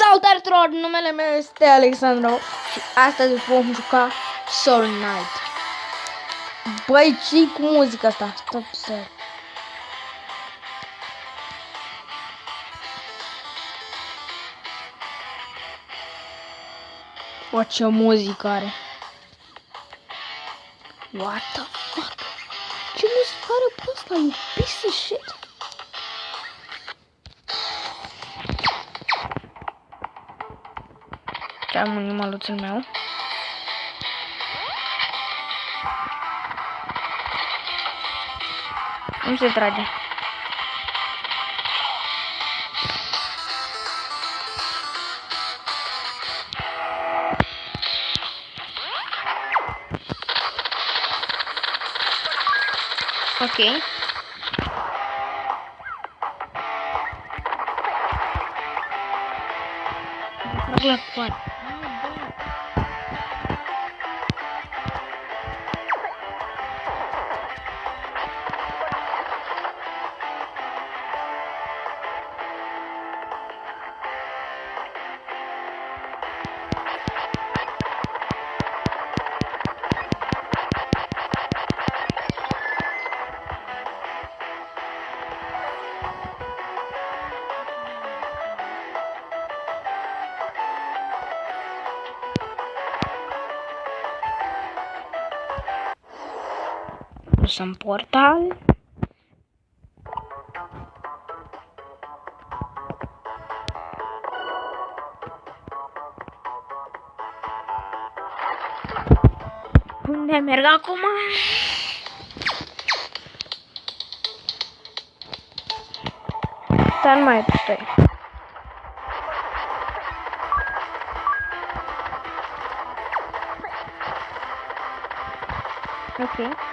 Salutare tuturor, numele meu este Alexandru și astăzi vom juca Soul Knight. Băi, ce-i cu muzica asta? Stop să... O, ce muzică are. What the fuck? Ce muzică are pe ăsta? You piece of shit. Am animaluțul meu. Cum se trage? Ok. Trag la coadă. Sunt portal. Unde merg acum? Dar mai putem. Ok.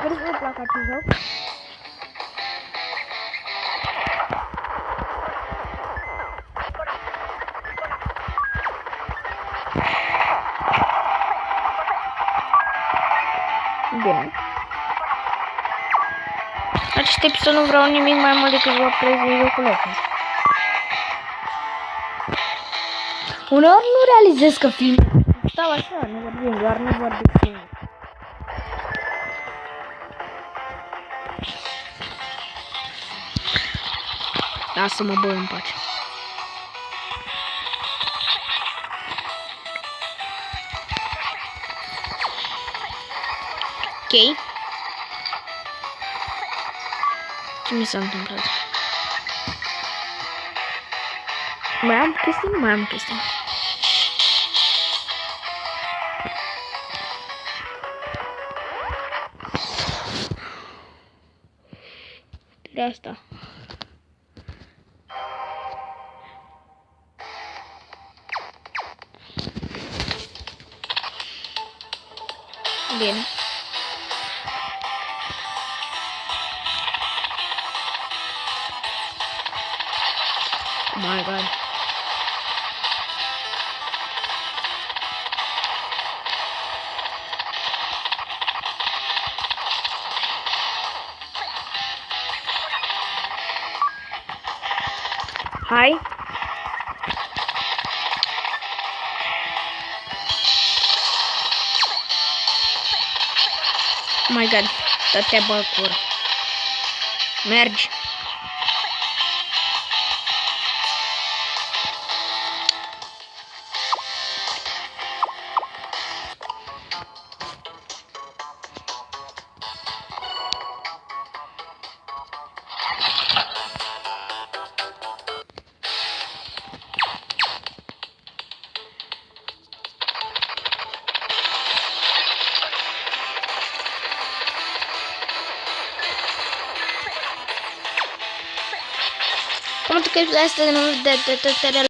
Sper să vă placă acest joc. Bine. Acest episod nu vreau nimic mai mult decât să vă prezint joculețul. Uneori nu realizez că filmul stau așa, nu vorbim, doar nu vorbim singur. Lasă-mă, bă, în pace. Ok. Ce mi s-a întâmplat? Mai am chestii? Nu mai am chestii. De asta. Bine. Oh my god. Hai. Oh my god, dă-te bă, cură. Mergi. Como tu queres esta de